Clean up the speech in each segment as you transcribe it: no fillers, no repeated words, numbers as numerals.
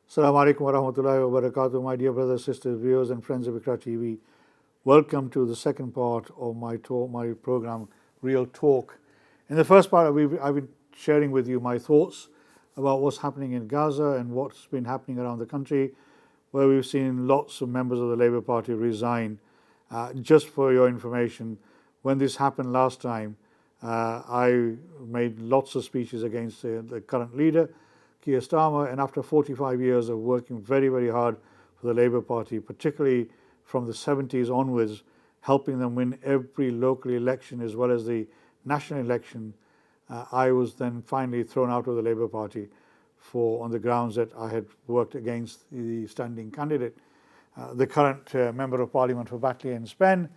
Assalamu alaikum wa rahmatullahi wa barakatuh, my dear brothers, sisters, viewers, and friends of Iqra TV. Welcome to the second part of my program, Real Talk. In the first part, I've been sharing with you my thoughts about what's happening in Gaza and what's been happening around the country, where we've seen lots of members of the Labour Party resign. Just for your information, when this happened last time, I made lots of speeches against the current leader, Keir Starmer, and after 45 years of working very, very hard for the Labour Party, particularly from the 70s onwards, helping them win every local election as well as the national election, I was then finally thrown out of the Labour Party on the grounds that I had worked against the standing candidate. The current Member of Parliament for Batley and Spen,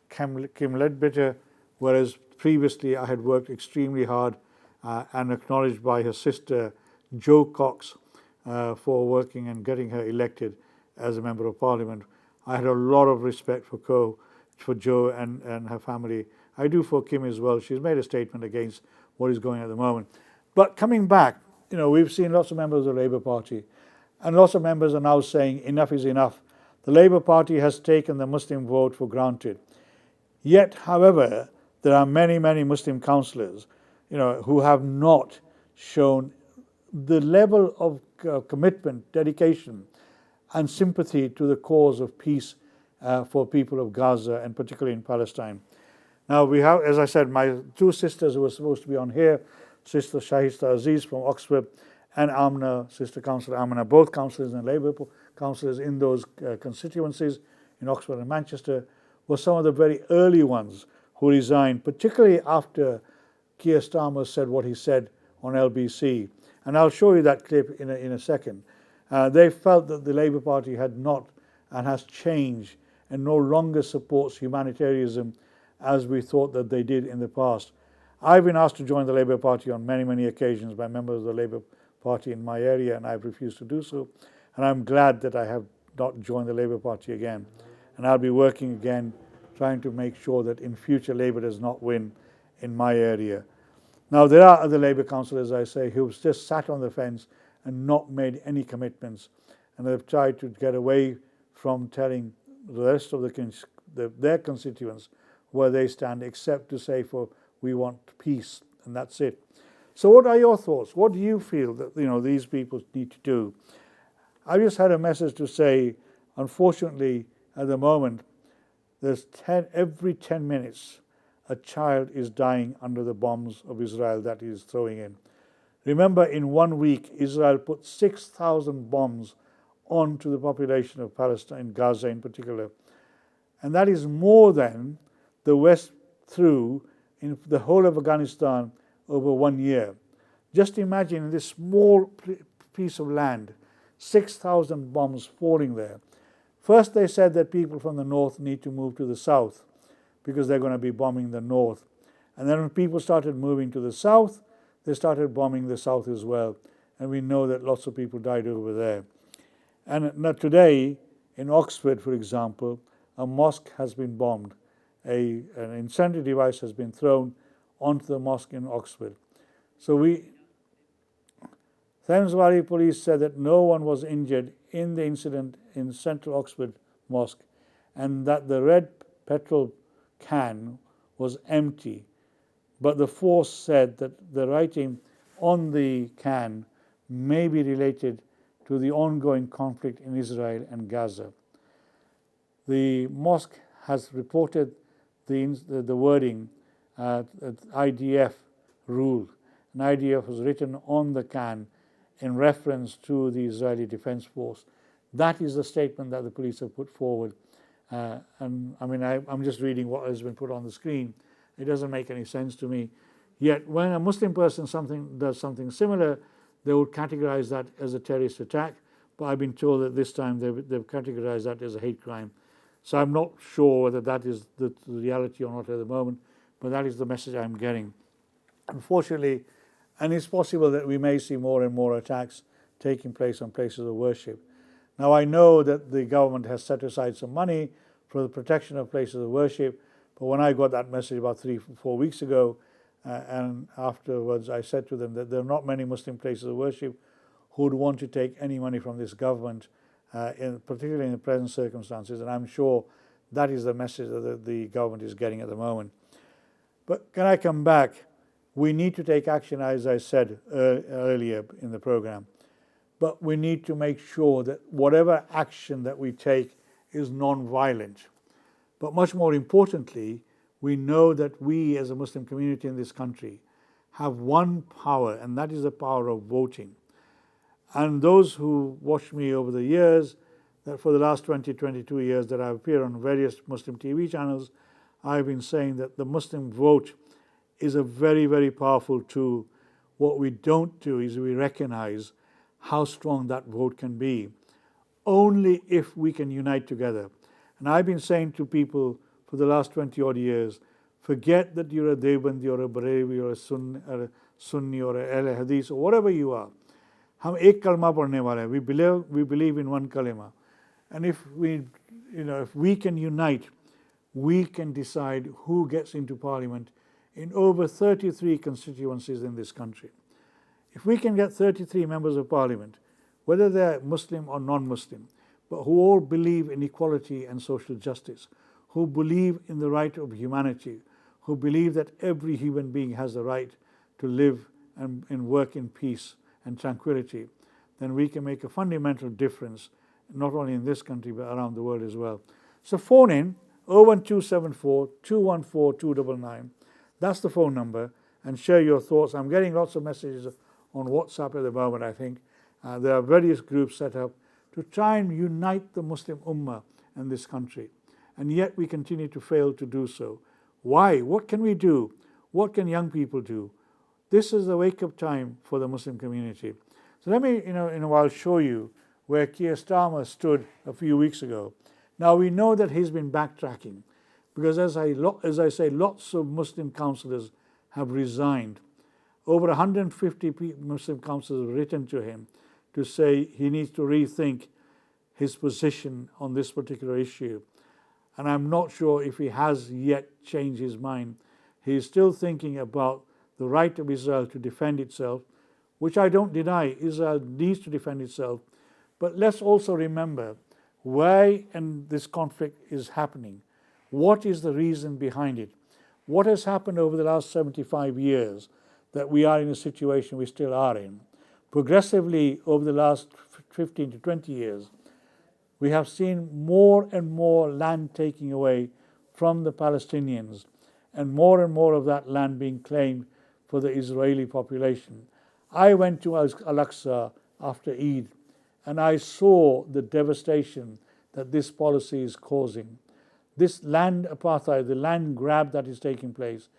Kim Ledbetter, whereas previously I had worked extremely hard and acknowledged by her sister Jo Cox for working and getting her elected as a Member of Parliament. I had a lot of respect for Jo and her family. I do for Kim as well. She's made a statement against what is going on at the moment. But coming back, we've seen lots of members of the Labour Party, and lots of members are now saying enough is enough. The Labour Party has taken the Muslim vote for granted. Yet, however, there are many, many Muslim councillors, who have not shown the level of commitment, dedication, and sympathy to the cause of peace for people of Gaza, and particularly in Palestine. Now we have, as I said, my two sisters who were supposed to be on here, Sister Shahista Aziz from Oxford and Amna, Sister Councillor Amna, both councillors and Labour councillors in those constituencies in Oxford and Manchester, were some of the very early ones who resigned, particularly after Keir Starmer said what he said on LBC. And I'll show you that clip in a second. They felt that the Labour Party had not and has changed and no longer supports humanitarianism as we thought that they did in the past. I've been asked to join the Labour Party on many, many occasions by members of the Labour Party in my area, and I've refused to do so. And I'm glad that I have not joined the Labour Party again. And I'll be working again, trying to make sure that in future Labour does not win in my area. Now, there are other Labour councillors, I say, who've just sat on the fence and not made any commitments, and they've tried to get away from telling the rest of their constituents where they stand, except to say we want peace, and that's it. So what are your thoughts? What do you feel that these people need to do? I just had a message to say, unfortunately, at the moment, there's every 10 minutes a child is dying under the bombs of Israel that is throwing in. Remember, in 1 week, Israel put 6,000 bombs onto the population of Palestine, Gaza in particular. And that is more than the West threw in the whole of Afghanistan over 1 year. Just imagine this small piece of land, 6,000 bombs falling there. First, they said that people from the north need to move to the south because they're going to be bombing the north. And then when people started moving to the south, they started bombing the south as well. And we know that lots of people died over there. And now today, in Oxford, for example, a mosque has been bombed. An incendiary device has been thrown onto the mosque in Oxford. So Thames Valley Police said that no one was injured in the incident in Central Oxford Mosque, and that the red petrol can was empty. But the force said that the writing on the can may be related to the ongoing conflict in Israel and Gaza. The mosque has reported the wording IDF rule. And IDF was written on the can in reference to the Israeli Defense Force. That is the statement that the police have put forward. And I mean, I'm just reading what has been put on the screen. It doesn't make any sense to me. Yet when a Muslim person does something similar, they would categorize that as a terrorist attack. But I've been told that this time they've categorized that as a hate crime. So I'm not sure whether that is the reality or not at the moment, but that is the message I'm getting. Unfortunately, and it's possible that we may see more and more attacks taking place on places of worship. Now, I know that the government has set aside some money for the protection of places of worship, but when I got that message about 3-4 weeks ago, and afterwards I said to them that there are not many Muslim places of worship who would want to take any money from this government, particularly in the present circumstances. And I'm sure that is the message that the government is getting at the moment. But can I come back? We need to take action, as I said earlier in the program. But we need to make sure that whatever action that we take is non-violent. But much more importantly, we know that we as a Muslim community in this country have one power, and that is the power of voting. And those who watched me over the years, that for the last 22 years that I've appeared on various Muslim TV channels, I've been saying that the Muslim vote is a very, very powerful tool. What we don't do is we recognize how strong that vote can be, only if we can unite together. And I've been saying to people for the last 20 odd years, forget that you're a Deobandi or a Bareilwi or a Sunni or a Ahl Hadith or whatever you are. हम एक कलमा पढ़ने वाले हैं. We believe in one kalima. And if we can unite, we can decide who gets into parliament in over 33 constituencies in this country. If we can get 33 members of parliament, whether they're Muslim or non-Muslim, but who all believe in equality and social justice, who believe in the right of humanity, who believe that every human being has the right to live and work in peace and tranquility, then we can make a fundamental difference, not only in this country, but around the world as well. So phone in 01274 214 299. That's the phone number, and share your thoughts. I'm getting lots of messages on WhatsApp at the moment, I think. There are various groups set up to try and unite the Muslim Ummah in this country. And yet we continue to fail to do so. Why? What can we do? What can young people do? This is the wake-up time for the Muslim community. So let me, in a while, show you where Keir Starmer stood a few weeks ago. Now we know that he's been backtracking, because as I say, lots of Muslim councillors have resigned. Over 150 Muslim councillors have written to him to say he needs to rethink his position on this particular issue. And I'm not sure if he has yet changed his mind. He is still thinking about the right of Israel to defend itself, which I don't deny. Israel needs to defend itself. But let's also remember why this conflict is happening. What is the reason behind it? What has happened over the last 75 years that we are in a situation we still are in? Progressively, over the last 15 to 20 years, we have seen more and more land taking away from the Palestinians, and more of that land being claimed for the Israeli population. I went to Al-Aqsa after Eid, and I saw the devastation that this policy is causing. This land apartheid, the land grab that is taking place,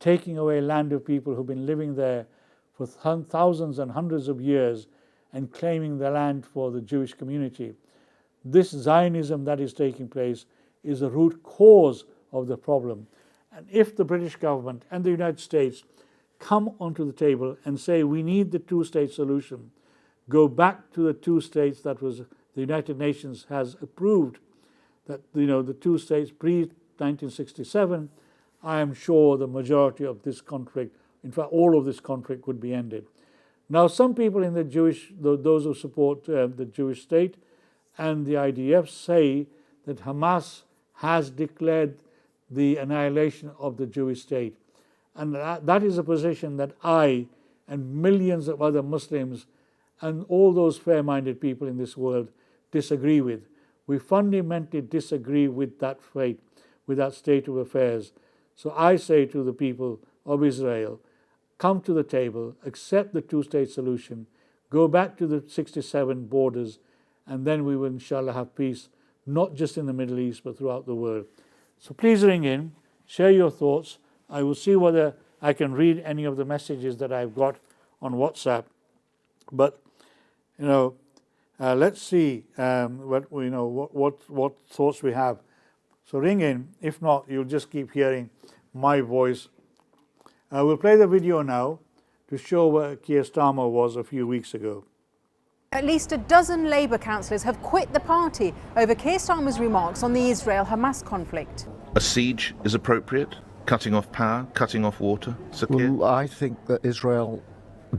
taking away land of people who've been living there for thousands and hundreds of years and claiming the land for the Jewish community. This Zionism that is taking place is the root cause of the problem. And if the British government and the United States come onto the table and say we need the two-state solution, go back to the two states that the United Nations has approved, that the two states pre-1967, I am sure the majority of this conflict, in fact all of this conflict, would be ended. Now some people in those who support the Jewish state and the IDF say that Hamas has declared the annihilation of the Jewish state. And that is a position that I and millions of other Muslims and all those fair-minded people in this world disagree with. We fundamentally disagree with that fate, with that state of affairs. So I say to the people of Israel, come to the table, accept the two-state solution, go back to the 67 borders, and then we will inshallah have peace, not just in the Middle East, but throughout the world. So please ring in, share your thoughts. I will see whether I can read any of the messages that I've got on WhatsApp. But let's see what thoughts we have. So ring in. If not, you'll just keep hearing my voice. We'll play the video now to show where Keir Starmer was a few weeks ago. At least a dozen Labour councillors have quit the party over Keir Starmer's remarks on the Israel-Hamas conflict. A siege is appropriate? Cutting off power, cutting off water? Well, I think that Israel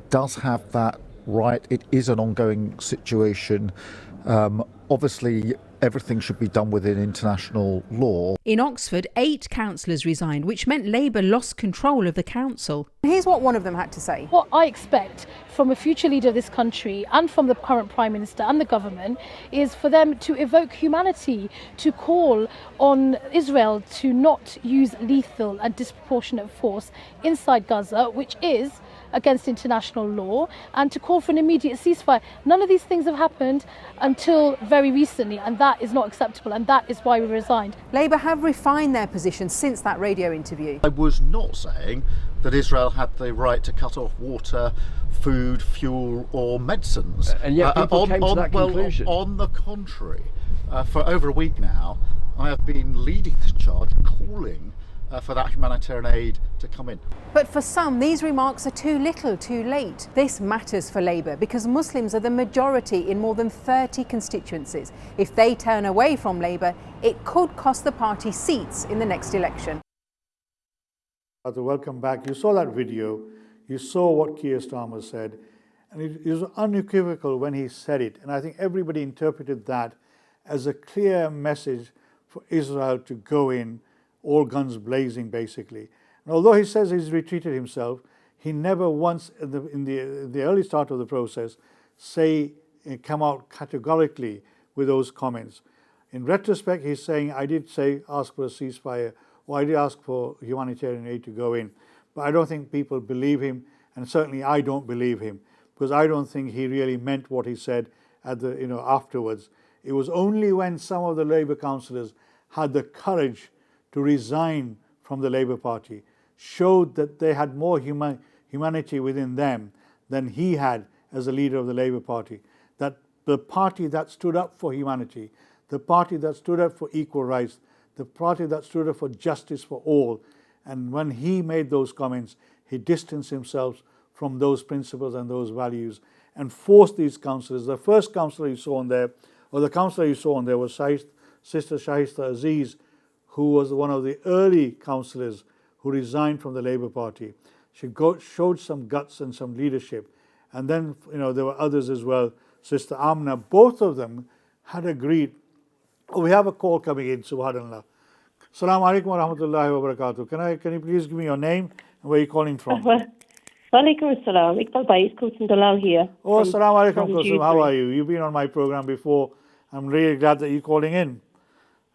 does have that right. It is an ongoing situation. Obviously, everything should be done within international law. In Oxford, 8 councillors resigned, which meant Labour lost control of the council. Here's what one of them had to say. What I expect from a future leader of this country and from the current Prime Minister and the government is for them to evoke humanity, to call on Israel to not use lethal and disproportionate force inside Gaza, which is against international law, and to call for an immediate ceasefire. None of these things have happened until very recently, and that is not acceptable, and that is why we resigned. Labour have refined their position since that radio interview. I was not saying that Israel had the right to cut off water, food, fuel or medicines. And yet people came to that conclusion. On the contrary, for over a week now, I have been leading this charge, calling for that humanitarian aid to come in. But for some, these remarks are too little, too late. This matters for Labour because Muslims are the majority in more than 30 constituencies. If they turn away from Labour, it could cost the party seats in the next election. Welcome back. You saw that video. You saw what Keir Starmer said. And it was unequivocal when he said it. And I think everybody interpreted that as a clear message for Israel to go in, all guns blazing, basically. And although he says he's retreated himself, he never once in the early start of the process come out categorically with those comments. In retrospect, he's saying, I did ask for a ceasefire, or I did ask for humanitarian aid to go in. But I don't think people believe him, and certainly I don't believe him, because I don't think he really meant what he said at afterwards. It was only when some of the Labour councillors had the courage to resign from the Labour Party, showed that they had more humanity within them than he had as a leader of the Labour Party. That the party that stood up for humanity, the party that stood up for equal rights, the party that stood up for justice for all, and when he made those comments, he distanced himself from those principles and those values and forced these councillors. The first councillor you saw on there, or the councillor you saw on there was Sister Shahista Aziz, who was one of the early councillors who resigned from the Labour Party. She showed some guts and some leadership. And then, there were others as well. Sister Amna, both of them had agreed. Oh, we have a call coming in, subhanAllah. Assalamu alaikum wa rahmatullahi wa barakatuh. Can you please give me your name and where you're calling from? Walaikum assalam. Iqbal Bhai, it's Kulsum Dalal here. Oh, assalamu alaikum, Kulsum. How are you? You've been on my program before. I'm really glad that you're calling in.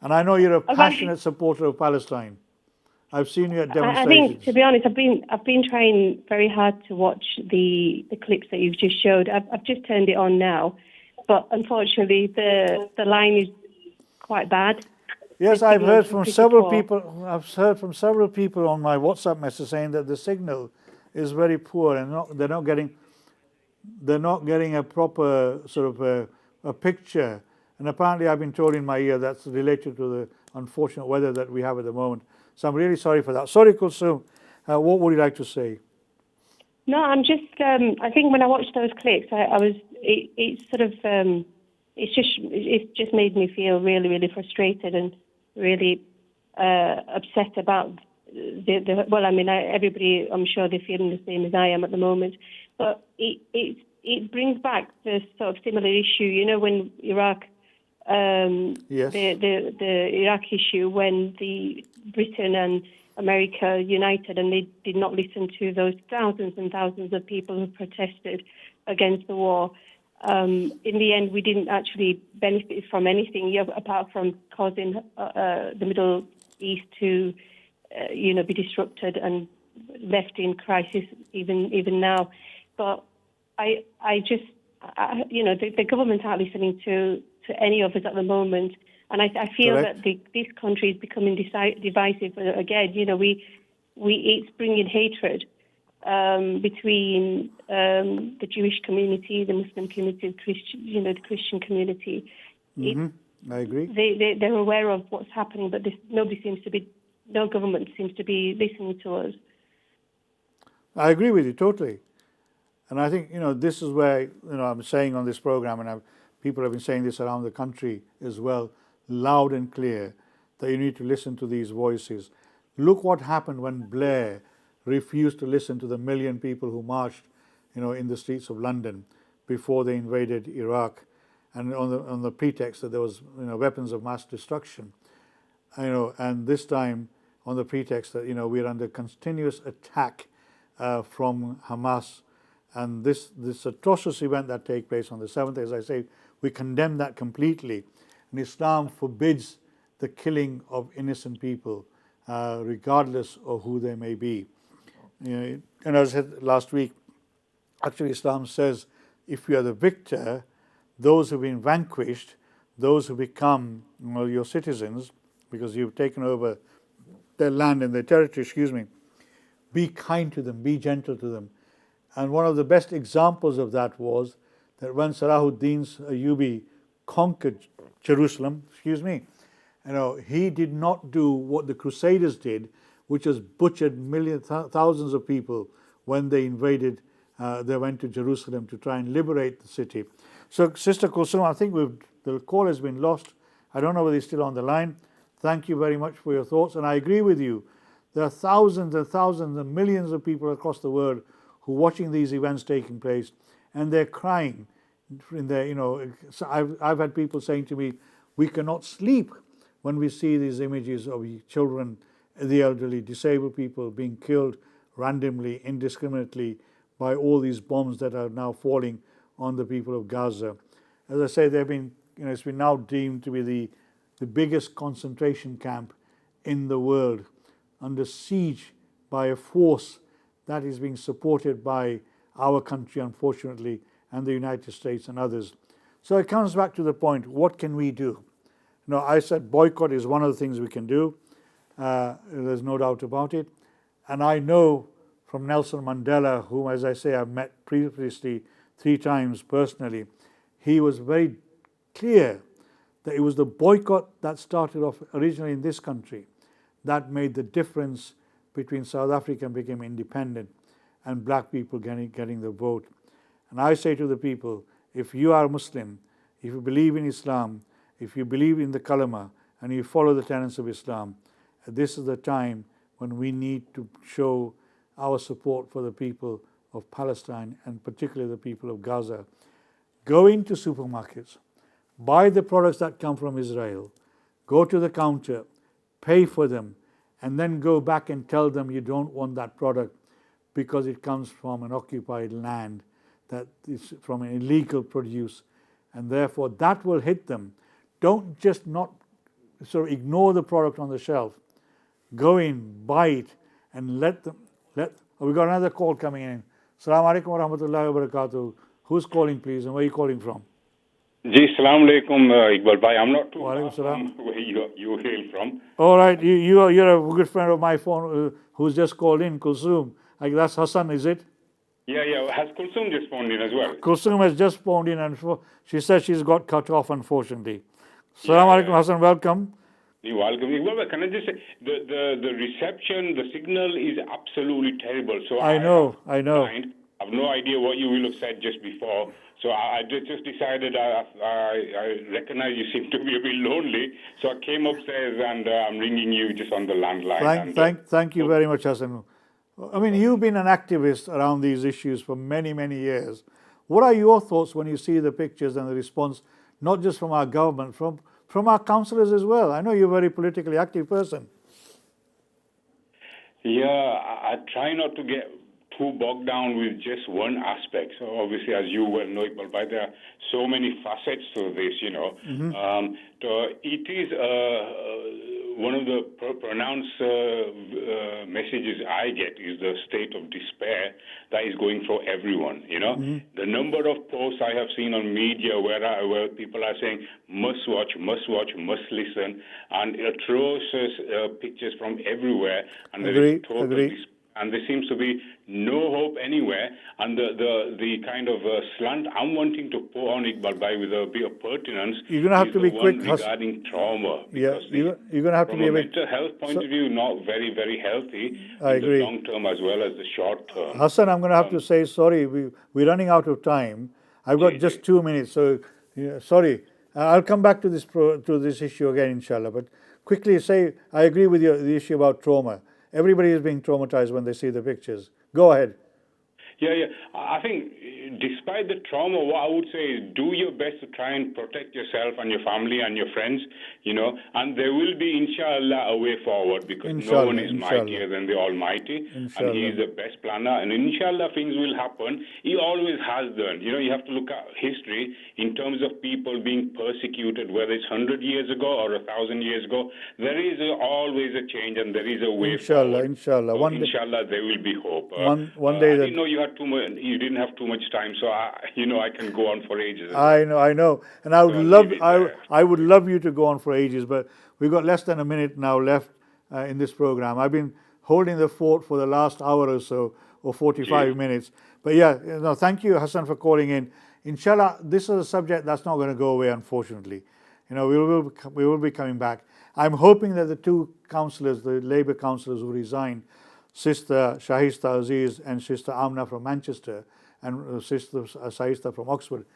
And I know you're a passionate supporter of Palestine. I've seen you at demonstrations. I think, to be honest, I've been trying very hard to watch the clips that you've just showed. I've just turned it on now, but unfortunately the line is quite bad. Yes, I've heard from several people. I've heard from several people on my WhatsApp message saying that the signal is very poor and they're not getting a proper sort of a picture. And apparently I've been told in my ear that's related to the unfortunate weather that we have at the moment. So I'm really sorry for that. Sorry, Kulsum. What would you like to say? No, I'm just. I think when I watched those clips, It's just made me feel really, really frustrated and really upset about everybody. I'm sure they're feeling the same as I am at the moment. But it brings back the sort of similar issue. When Iraq. Yes. The Iraq issue, when the Britain and America united and they did not listen to those thousands and thousands of people who protested against the war. In the end, we didn't actually benefit from anything apart from causing the Middle East to be disrupted and left in crisis even now. But the government aren't listening to any of us at the moment, and I feel Correct. that this country is becoming divisive again. It's bringing hatred between the Jewish community, the Muslim community, the Christian community. I agree. They're aware of what's happening, but no government seems to be listening to us. I agree with you totally. And I think, this is where, I'm saying on this program, and people have been saying this around the country as well, loud and clear, that you need to listen to these voices. Look what happened when Blair refused to listen to the million people who marched, in the streets of London. before they invaded Iraq, and on the pretext that there was weapons of mass destruction, and this time on the pretext that we're under continuous attack from Hamas, and this atrocious event that take place on the 7th, as I say, we condemn that completely, and Islam forbids the killing of innocent people, regardless of who they may be. And as I said last week, actually Islam says if you are the victor, those who've been vanquished, those who become your citizens, because you've taken over their land and their territory, be kind to them, be gentle to them. And one of the best examples of that was that when Salahuddin Ayyubi conquered Jerusalem, he did not do what the Crusaders did, which was butchered thousands of people when they invaded. They went to Jerusalem to try and liberate the city. So, Sister Kulsum, I think the call has been lost. I don't know whether he's still on the line. Thank you very much for your thoughts. And I agree with you. There are thousands and thousands and millions of people across the world who are watching these events taking place, and they're crying. So I've had people saying to me, we cannot sleep when we see these images of children, the elderly, disabled people being killed randomly, indiscriminately by all these bombs that are now falling on the people of Gaza. As I say, they've been, it's been now deemed to be the biggest concentration camp in the world, under siege by a force that is being supported by our country, unfortunately, and the United States and others. So it comes back to the point, what can we do? I said boycott is one of the things we can do. There's no doubt about it. And I know from Nelson Mandela, whom, as I say, I've met previously 3 times personally, he was very clear that it was the boycott that started off originally in this country that made the difference between South Africa becoming independent and black people getting the vote. And I say to the people, if you are Muslim, if you believe in Islam, if you believe in the kalama and you follow the tenets of Islam, this is the time when we need to show our support for the people of Palestine and particularly the people of Gaza. Go into supermarkets, buy the products that come from Israel, go to the counter, pay for them, and then go back and tell them you don't want that product because it comes from an occupied land, that is from an illegal produce, and therefore that will hit them. Don't just not sort of ignore the product on the shelf. Go in, buy it, and let them. We got another call coming in. Assalamu alaikum wa rahmatullahi wa barakatuh. Who's calling, please, and where are you calling from? Ji, Assalamu alaikum, Iqbal Bhai. I'm not too far from where you hail from. All right, you're a good friend of my phone who's just called in, Kulsum. That's Hassan, is it? Yeah. Has Kulsum just phoned in as well? Kulsum has just phoned in, and she says she's got cut off, unfortunately. Assalamu alaikum, Hassan, welcome. You're welcome. Iqbal, can I just say, the reception, the signal is absolutely terrible. So I know. I have no idea what you will have said just before. So I just decided I recognize you seem to be a bit lonely. So I came upstairs and I'm ringing you just on the landline. Thank you very much, Hassan. I mean, you've been an activist around these issues for many, many years. What are your thoughts when you see the pictures and the response, not just from our government, from our councillors as well? I know you're a very politically active person. Yeah, I try not to get too bogged down with just one aspect. So obviously, as you well know, Iqbal, there are so many facets to this, So it is one of the pronounced messages I get is the state of despair that is going for everyone, The number of posts I have seen on media where people are saying, must watch, must listen, and atrocious pictures from everywhere. And there is total despair. And there seems to be no hope anywhere. And the kind of slant I'm wanting to put on Iqbal Bhai with a bit of pertinence you're going to have to be quick regarding trauma. Yeah, you're going to have to be a bit... From a mental health point of view, not very, very healthy. I agree. The long term as well as the short term. Hassan, I'm going to have to say sorry. We're running out of time. I've got just 2 minutes, so sorry. I'll come back to this issue again, inshallah. But quickly say, I agree with you, the issue about trauma. Everybody is being traumatized when they see the pictures. Go ahead. Yeah. I think despite the trauma, what I would say is do your best to try and protect yourself and your family and your friends, and there will be, inshallah, a way forward because no one is mightier than the Almighty, and He is the best planner, and inshallah things will happen. He always has done. You have to look at history in terms of people being persecuted, whether it's 100 years ago or 1,000 years ago. There is always a change and there is a way forward. Inshallah. So inshallah, there will be hope. One day I didn't know you didn't have too much time, so I can go on for ages. I know, and I would love you to go on for ages, but we've got less than a minute now left in this program. I've been holding the fort for the last hour or so, or 45 minutes. But thank you, Hassan, for calling in. Inshallah, this is a subject that's not going to go away, unfortunately. We will be coming back. I'm hoping that the two councillors, the Labour councillors who resigned, Sister Shahista Aziz and Sister Amna from Manchester and Sister Saista from Oxford,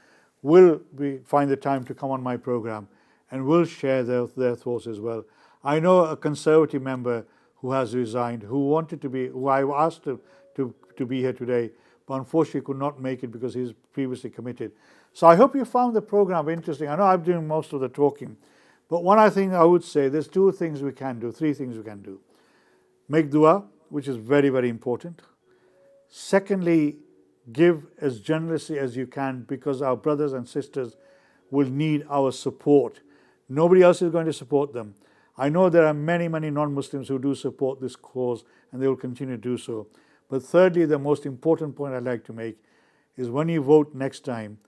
will find the time to come on my program and will share their thoughts as well. I know a Conservative member who has resigned, who I asked to be here today, but unfortunately could not make it because he's previously committed. So I hope you found the program interesting. I know I'm doing most of the talking, but one thing I would say, there's three things we can do. Make dua, which is very, very important. Secondly, give as generously as you can because our brothers and sisters will need our support. Nobody else is going to support them. I know there are many, many non-Muslims who do support this cause and they will continue to do so. But thirdly, the most important point I'd like to make is when you vote next time,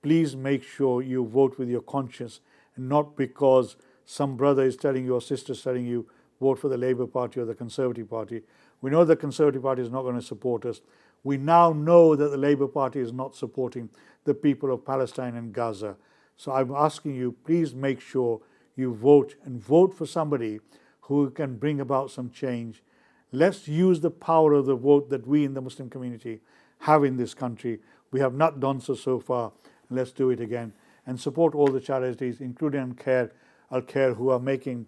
please make sure you vote with your conscience and not because some brother is telling you or sister is telling you vote for the Labour Party or the Conservative Party. We know the Conservative Party is not going to support us. We now know that the Labour Party is not supporting the people of Palestine and Gaza. So I'm asking you, please make sure you vote and vote for somebody who can bring about some change. Let's use the power of the vote that we in the Muslim community have in this country. We have not done so far. Let's do it again and support all the charities, including Al-Khair, who are making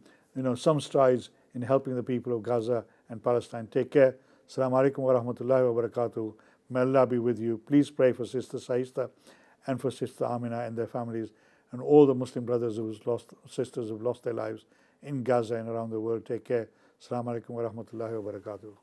some strides in helping the people of Gaza and Palestine. Take care. Assalamu alaikum wa rahmatullahi wa barakatuh. May Allah be with you. Please pray for Sister Saista and for Sister Amina and their families and all the Muslim brothers sisters who've lost their lives in Gaza and around the world. Take care. Assalamu alaikum wa rahmatullahi wa barakatuh.